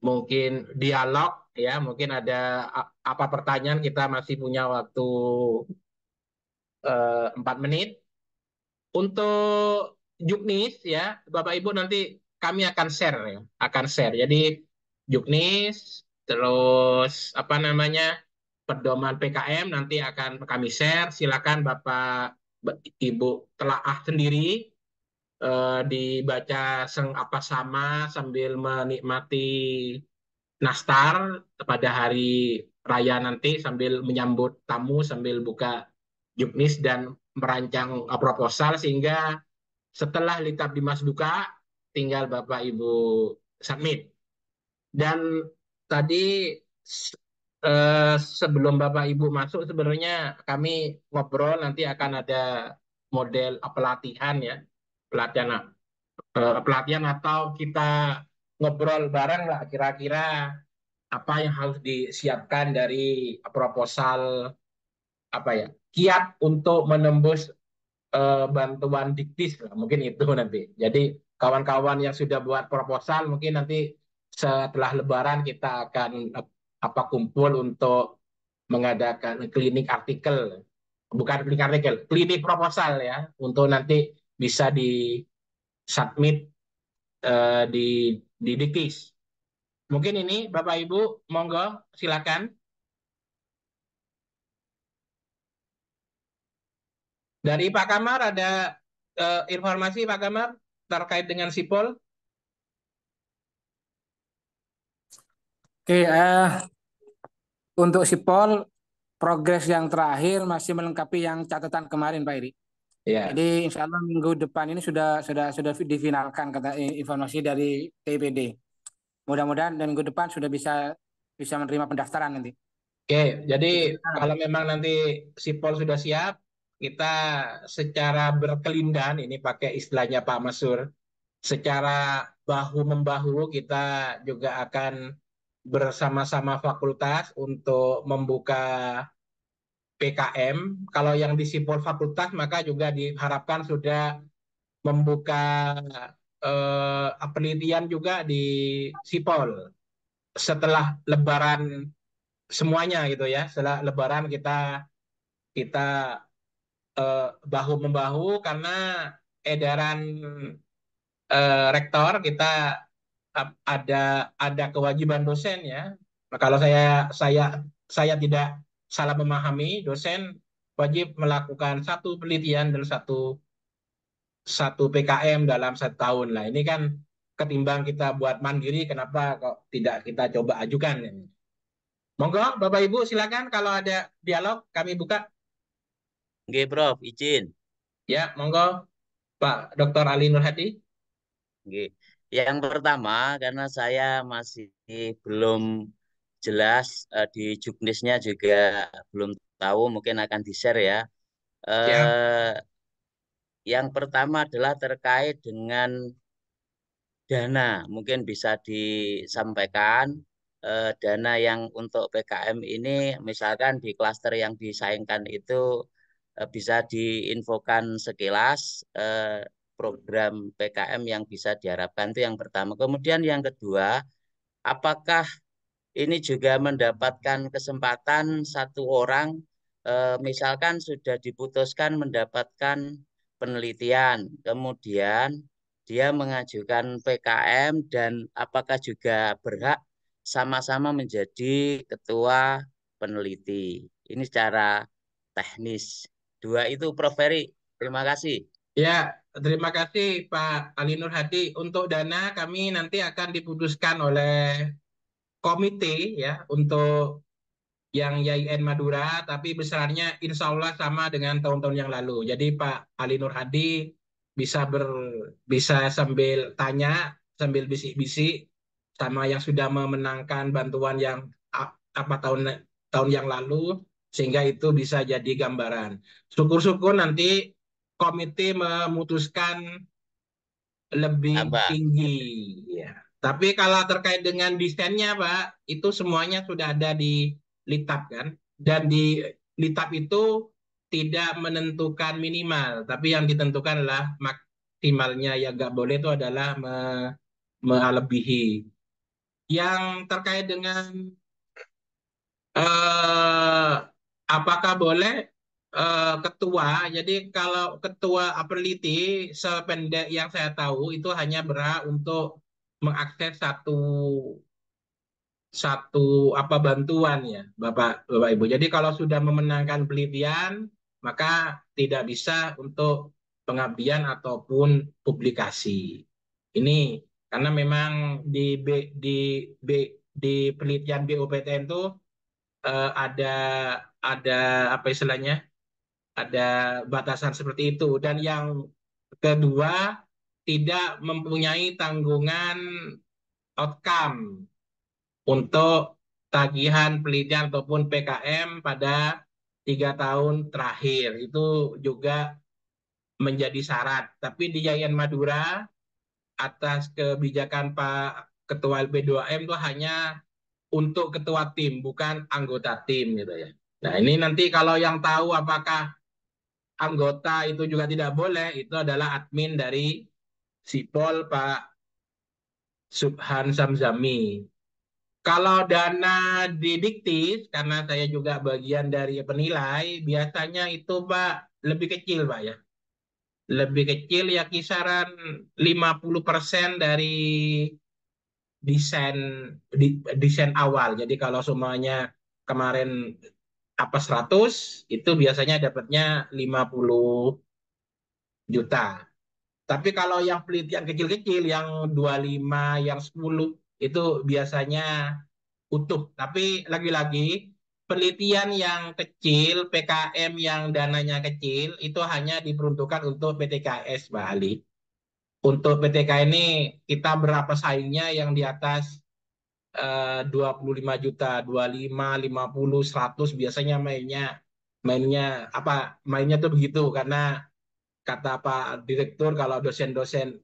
mungkin dialog ya, mungkin ada apa pertanyaan, kita masih punya waktu 4 menit. Untuk Juknis ya, Bapak Ibu nanti kami akan share ya, Jadi Juknis, terus apa namanya, pedoman PKM nanti akan kami share. Silakan Bapak Ibu telaah sendiri, dibaca apa sama sambil menikmati nastar pada hari raya nanti, sambil menyambut tamu, sambil buka Juknis dan merancang proposal, sehingga setelah Litap Dimas Duka tinggal Bapak Ibu submit. Dan tadi sebelum Bapak Ibu masuk, sebenarnya kami ngobrol nanti akan ada model pelatihan ya, pelatihan atau kita ngobrol bareng lah, kira-kira apa yang harus disiapkan dari proposal, apa ya, kiat untuk menembus bantuan diktis lah. Mungkin itu nanti. Jadi kawan-kawan yang sudah buat proposal, mungkin nanti setelah Lebaran kita akan apa kumpul untuk mengadakan klinik artikel, bukan klinik artikel, klinik proposal ya, untuk nanti bisa di submit di diktis. Mungkin ini Bapak Ibu, monggo silakan. Dari Pak Kamar ada informasi Pak Kamar terkait dengan Sipol? Oke, untuk Sipol, progres yang terakhir masih melengkapi yang catatan kemarin, Pak Iri. Ya. Jadi insya Allah minggu depan ini sudah difinalkan kata informasi dari TIPD. Mudah-mudahan dan minggu depan sudah bisa menerima pendaftaran nanti. Oke, jadi kalau memang nanti Sipol sudah siap, kita secara berkelindan, ini pakai istilahnya Pak Masur, secara bahu-membahu kita juga akan bersama-sama fakultas untuk membuka PKM. Kalau yang di Sipol fakultas, maka juga diharapkan sudah membuka penelitian juga di Sipol setelah Lebaran semuanya gitu ya. Setelah Lebaran kita kita bahu membahu karena edaran rektor kita ada kewajiban dosen ya. Nah, kalau saya tidak salah memahami, dosen wajib melakukan satu penelitian dan satu PKM dalam 1 tahun. Nah, ini kan ketimbang kita buat mandiri, kenapa kok tidak kita coba ajukan? Monggo, Bapak Ibu, silakan kalau ada dialog kami buka. Oke, Prof, izin. Ya, monggo, Pak Dr. Ali Nur Hadi. Oke. Yang pertama, karena saya masih belum jelas di juknisnya juga belum tahu, mungkin akan di-share ya. Siap. Yang pertama adalah terkait dengan dana. Mungkin bisa disampaikan dana yang untuk PKM ini, misalkan di klaster yang disaingkan itu bisa diinfokan sekilas program PKM yang bisa diharapkan, itu yang pertama. Kemudian yang kedua, apakah ini juga mendapatkan kesempatan satu orang, misalkan sudah diputuskan mendapatkan penelitian, kemudian dia mengajukan PKM dan apakah juga berhak sama-sama menjadi ketua peneliti. Ini secara teknis. Dua itu, Prof. Ferry. Terima kasih. Ya, terima kasih Pak Ali Nur Hadi. Untuk dana kami nanti akan diputuskan oleh komite ya untuk yang YIN Madura, tapi besarnya insya Allah sama dengan tahun-tahun yang lalu. Jadi Pak Ali Nur Hadi bisa bisa sambil tanya, sambil bisik-bisik sama yang sudah memenangkan bantuan yang apa tahun yang lalu, sehingga itu bisa jadi gambaran. Syukur-syukur nanti komite memutuskan lebih Tambah. tinggi ya. Tapi kalau terkait dengan desainnya Pak, itu semuanya sudah ada di Litap kan. Dan di Litap itu tidak menentukan minimal, tapi yang ditentukan adalah maksimalnya. Yang nggak boleh itu adalah melebihi. Yang terkait dengan eh, apakah boleh ketua, jadi kalau ketua peneliti sependek yang saya tahu itu hanya berhak untuk mengakses satu apa bantuan ya Bapak Ibu. Jadi kalau sudah memenangkan penelitian maka tidak bisa untuk pengabdian ataupun publikasi. Ini karena memang di B, di penelitian BOPTN itu ada apa istilahnya, ada batasan seperti itu. Dan yang kedua, tidak mempunyai tanggungan outcome untuk tagihan penelitian ataupun PKM pada 3 tahun terakhir. Itu juga menjadi syarat. Tapi di Yayan Madura, atas kebijakan Pak Ketua LP2M itu hanya untuk ketua tim, bukan anggota tim gitu ya. Nah, ini nanti kalau yang tahu apakah anggota itu juga tidak boleh, itu adalah admin dari Sipol Pak Subhan Samzami. Kalau dana didiktis, karena saya juga bagian dari penilai, biasanya itu Pak lebih kecil Pak ya. Lebih kecil ya kisaran 50% dari desain desain awal. Jadi kalau semuanya kemarin apa 100, itu biasanya dapatnya 50 juta. Tapi kalau yang penelitian kecil-kecil, yang 25, yang 10, itu biasanya utuh. Tapi lagi-lagi, penelitian yang kecil, PKM yang dananya kecil, itu hanya diperuntukkan untuk PTKS, Mbak Ali. Untuk PTK ini, kita berapa saingnya yang di atas 25 juta, 25, 50, 100, biasanya mainnya mainnya tuh begitu, karena kata Pak Direktur kalau dosen-dosen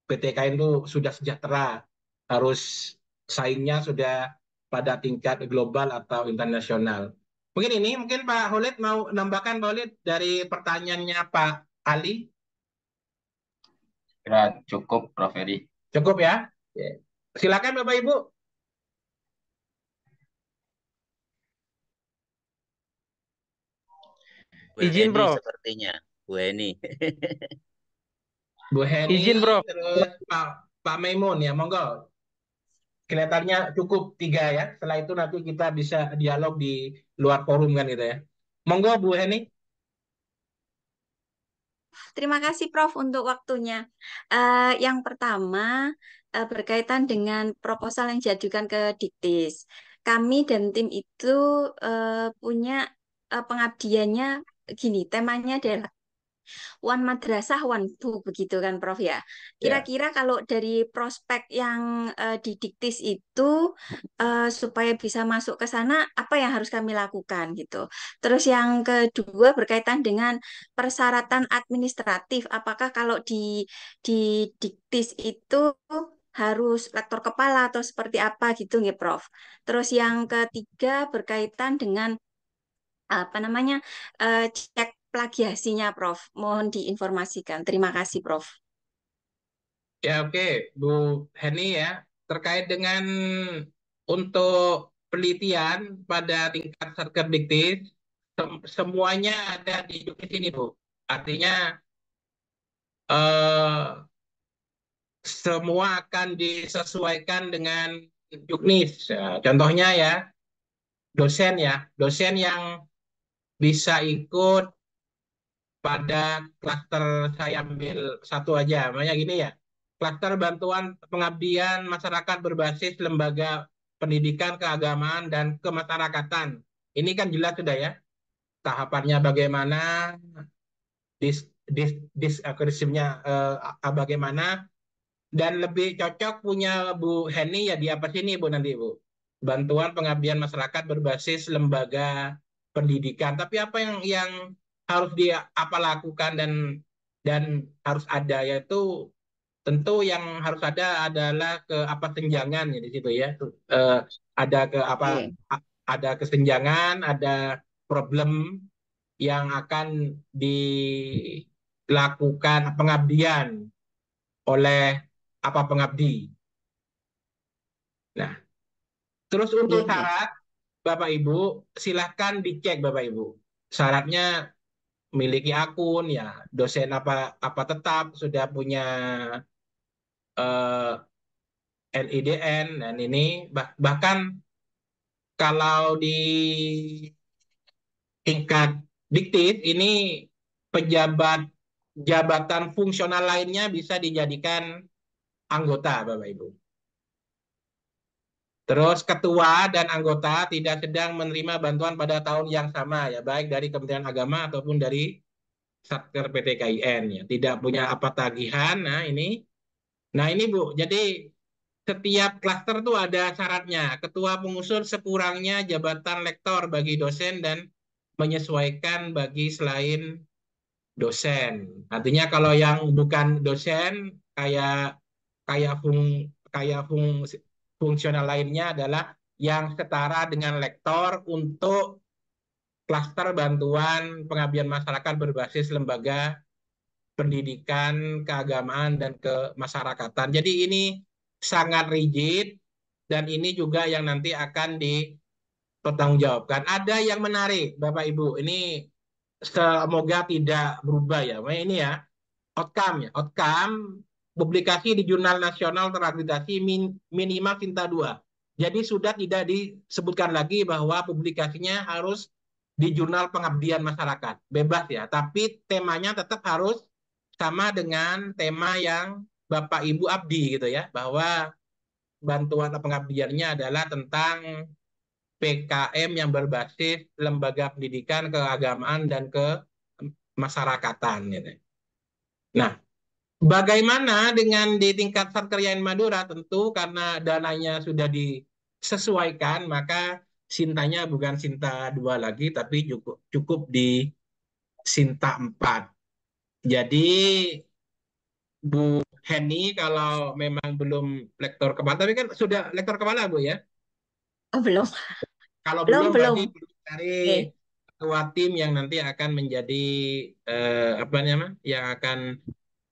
PTK itu sudah sejahtera, harus saingnya sudah pada tingkat global atau internasional. Mungkin Pak Holid mau nambahkan, Pak Holid, dari pertanyaannya Pak Ali. Kira cukup, Prof. Edi. Cukup ya? Silakan Bapak Ibu. Bu Izin, Heni Prof. sepertinya. Bu Heni. Bu Heni, Izin, Prof. terus Pak Maimun ya, monggo. Kelihatannya cukup 3 ya. Setelah itu nanti kita bisa dialog di luar forum kan gitu ya. Monggo Bu Heni. Terima kasih Prof untuk waktunya. Yang pertama berkaitan dengan proposal yang diajukan ke Diktis. Kami dan tim itu punya pengabdiannya gini, temanya adalah One Madrasah, One Book, begitu kan Prof ya. Ya. Kira-kira kalau dari prospek yang didiktis itu supaya bisa masuk ke sana, apa yang harus kami lakukan gitu. Terus yang kedua berkaitan dengan persyaratan administratif, apakah kalau di diktis itu harus lektor kepala atau seperti apa gitu nggih Prof. Terus yang ketiga berkaitan dengan apa namanya cek plagiasinya Prof. Mohon diinformasikan. Terima kasih Prof. Ya oke, Bu Heni ya. Terkait dengan untuk penelitian pada tingkat sarkerdiktis, semuanya ada di Juknis ini Bu. Artinya eh, semua akan disesuaikan dengan Juknis. Ya, contohnya ya, dosen yang bisa ikut pada klaster, saya ambil satu aja, namanya gini ya, klaster bantuan pengabdian masyarakat berbasis lembaga pendidikan keagamaan dan kemasyarakatan. Ini kan jelas sudah ya, tahapannya bagaimana, akresinya bagaimana, dan lebih cocok punya Bu Heni ya di apa sini Bu nanti Bu? Bantuan pengabdian masyarakat berbasis lembaga pendidikan. Tapi apa yang harus dia apa lakukan dan harus ada, yaitu tentu yang harus ada adalah ke apa senjangan ya di situ ya. Eh, ada ke apa Oke. ada kesenjangan, ada problem yang akan dilakukan pengabdian oleh apa pengabdi. Nah, terus untuk Oke. syarat Bapak Ibu silahkan dicek Bapak Ibu. Syaratnya memiliki akun ya, dosen apa tetap sudah punya eh, NIDN, dan ini bahkan kalau di tingkat diktif ini pejabat jabatan fungsional lainnya bisa dijadikan anggota Bapak Ibu. Terus ketua dan anggota tidak sedang menerima bantuan pada tahun yang sama ya, baik dari Kementerian Agama ataupun dari Satker PTKIN ya, tidak punya apa tagihan. Nah ini Bu, jadi setiap klaster tuh ada syaratnya. Ketua pengusul sekurangnya jabatan lektor bagi dosen dan menyesuaikan bagi selain dosen. Artinya kalau yang bukan dosen kayak kayak fung kayak fungsional lainnya adalah yang setara dengan lektor untuk klaster bantuan pengabdian masyarakat berbasis lembaga pendidikan, keagamaan, dan kemasyarakatan. Jadi ini sangat rigid dan ini juga yang nanti akan dipertanggungjawabkan. Ada yang menarik, Bapak Ibu. Ini semoga tidak berubah ya. Ini ya, outcome publikasi di jurnal nasional terakreditasi minimal Sinta 2. Jadi sudah tidak disebutkan lagi bahwa publikasinya harus di jurnal pengabdian masyarakat. Bebas ya, tapi temanya tetap harus sama dengan tema yang Bapak Ibu abdi gitu ya, bahwa bantuan pengabdiannya adalah tentang PKM yang berbasis lembaga pendidikan, keagamaan, dan kemasyarakatan gitu. Nah, bagaimana dengan di tingkat Satkeryain Madura? Tentu karena dananya sudah disesuaikan, maka Sintanya bukan Sinta 2 lagi, tapi cukup di Sinta 4. Jadi Bu Heni kalau memang belum lektor kepala, tapi kan sudah lektor kepala Bu ya? Oh, belum. Kalau Belum, belum belum. berarti dari Oke. ketua tim yang nanti akan menjadi apa namanya,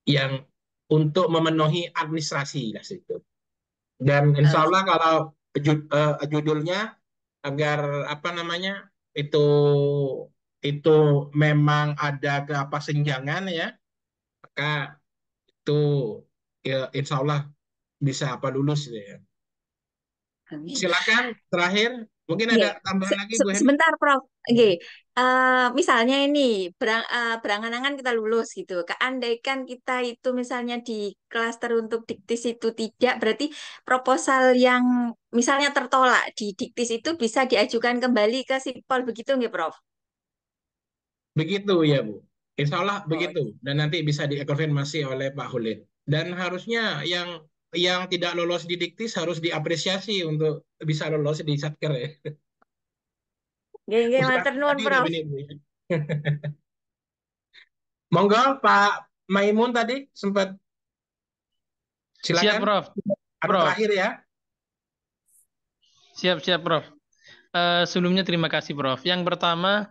yang untuk memenuhi administrasi lah situ. Dan insya Allah kalau judulnya agar apa namanya itu itu memang ada kesenjangan ya, maka itu ya, insya Allah bisa lulus gitu ya. Amin. Silakan terakhir, mungkin Nggih, ada tambahan lagi Bu Heni? sebentar Prof. Nggih. Misalnya ini berangan-angan kita lulus gitu. Keandaikan kita itu misalnya di klaster untuk diktis itu tidak, berarti proposal yang misalnya tertolak di diktis itu bisa diajukan kembali ke Sipol begitu nggih, Prof? Begitu ya Bu, insya Allah Oh, begitu, dan nanti bisa dikonfirmasi oleh Pak Hulid. Dan harusnya yang tidak lolos di diktis harus diapresiasi untuk bisa lolos di satker ya. nggih, Usaha matur nuwun, hadir ya Prof. ini Bu. Monggo Pak Maimun tadi sempat, Siap, silakan. Prof. Ada Prof. terakhir ya. Siap, Prof. Sebelumnya terima kasih, Prof. Yang pertama,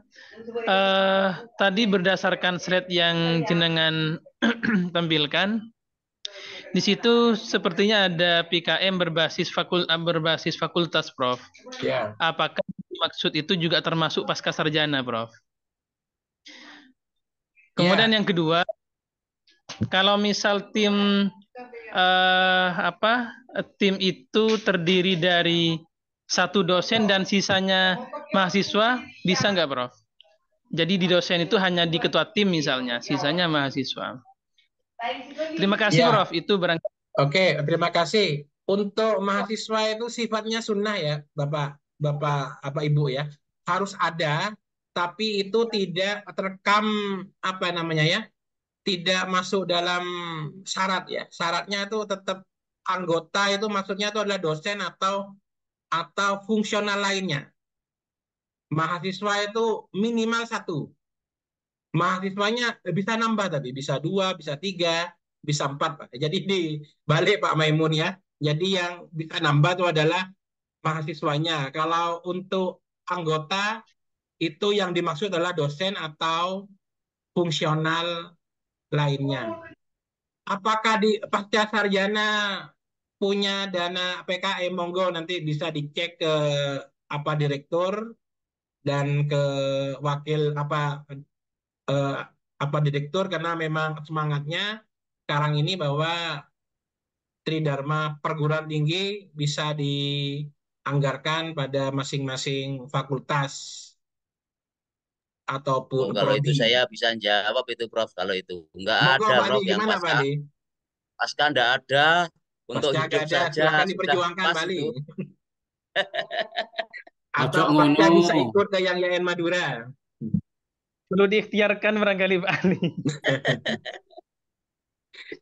tadi berdasarkan slide yang jenengan tampilkan, di situ sepertinya ada PKM berbasis fakultas, Prof. Ya. Apakah maksud itu juga termasuk pasca sarjana, Prof? Kemudian yang kedua, kalau misal tim tim itu terdiri dari satu dosen dan sisanya mahasiswa, bisa nggak, Prof? Jadi di dosen itu hanya di ketua tim misalnya, sisanya mahasiswa. Terima kasih, Ya. Prof. Itu barangkali. Oke, terima kasih. Untuk mahasiswa itu sifatnya sunnah ya, Bapak Ibu ya. Harus ada, tapi itu tidak terekam tidak masuk dalam syarat ya. Syaratnya itu tetap anggota itu maksudnya itu adalah dosen atau fungsional lainnya. Mahasiswa itu minimal 1. Mahasiswanya bisa nambah tadi, bisa 2, bisa 3, bisa 4 Pak. Jadi dibalik Pak Maimun ya. Jadi yang bisa nambah itu adalah mahasiswanya. Kalau untuk anggota itu yang dimaksud adalah dosen atau fungsional lainnya. Apakah di pasca sarjana punya dana PKM? Monggo nanti bisa dicek ke direktur dan ke wakil direktur, karena memang semangatnya sekarang ini bahwa Tridharma perguruan tinggi bisa dianggarkan pada masing-masing fakultas ataupun Kalau itu prodi. saya bisa jawab itu, Prof. Kalau itu nggak Monggo ada, Pak Prof, Adi, yang gimana Pak Adi? pasca nggak ada, untuk Pasca hidup nggak ada, saja silakan sudah diperjuangkan pas Bali. itu. Atau Ojo pasca ngono. bisa ikut ke yang YN Madura. Perlu diikhtiarkan barangkali, Pak Ali.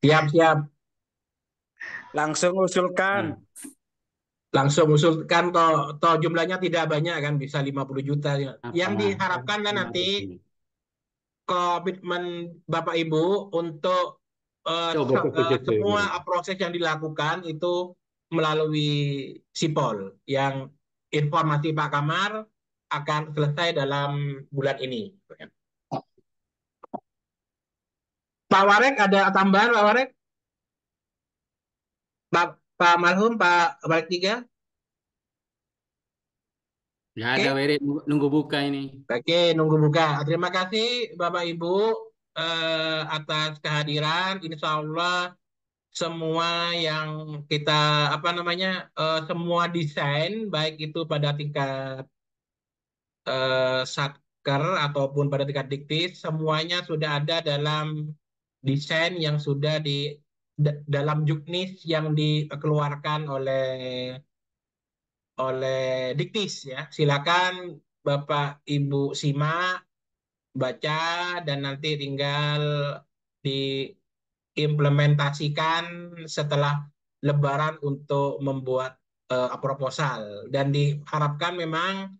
Siap. Langsung usulkan. Langsung usulkan, toh jumlahnya tidak banyak kan, bisa 50 juta. Yang diharapkan kan nanti komitmen Bapak Ibu untuk semua proses yang dilakukan itu melalui Sipol, yang informasi Pak Kamar akan selesai dalam bulan ini. Pak Warek, ada tambahan Pak Warek? Pak Malhum, Pak Warek 3? Ya ada Wiri, nunggu buka ini. Oke, nunggu buka. Terima kasih Bapak Ibu atas kehadiran. Insya Allah semua yang kita semua desain, baik itu pada tingkat satker ataupun pada tingkat diktis, semuanya sudah ada dalam desain yang sudah dalam juknis yang dikeluarkan oleh diktis ya. Silakan Bapak Ibu simak, baca, dan nanti tinggal diimplementasikan setelah Lebaran untuk membuat proposal. Dan diharapkan memang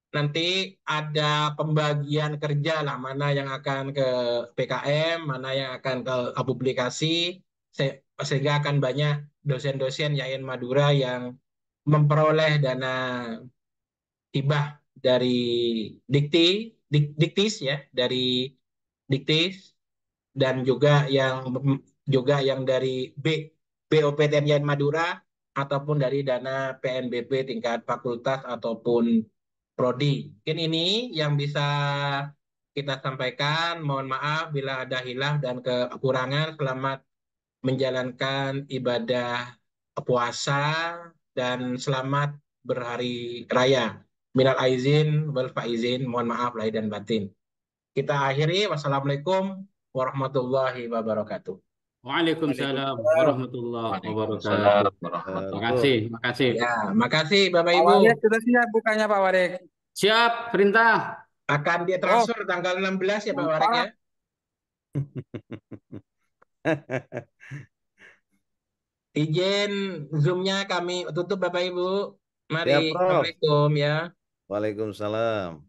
nanti ada pembagian kerja lah, mana yang akan ke PKM, mana yang akan ke publikasi, sehingga akan banyak dosen-dosen YN Madura yang memperoleh dana hibah dari diktis ya, dari diktis, dan juga yang dari BOPTN YN Madura ataupun dari dana PNBP tingkat fakultas ataupun prodi. Mungkin ini yang bisa kita sampaikan. Mohon maaf bila ada hilaf dan kekurangan. Selamat menjalankan ibadah puasa dan selamat berhari raya. Minal aizin wal faizin. Mohon maaf lahir dan batin. Kita akhiri. Wassalamualaikum warahmatullahi wabarakatuh. Waalaikumsalam warahmatullahi Waalaikumsalam wabarakatuh. warahmatullahi Makasih, makasih. Ya, makasih Bapak Pak Ibu. Warik sudah siap bukanya Pak Warik. Siap, perintah. Akan ditransfer tanggal 16 ya Pak Warik ya. Izin Zoom-nya kami tutup Bapak Ibu. Mari. Siap, Prof. Assalamualaikum ya. Waalaikumsalam.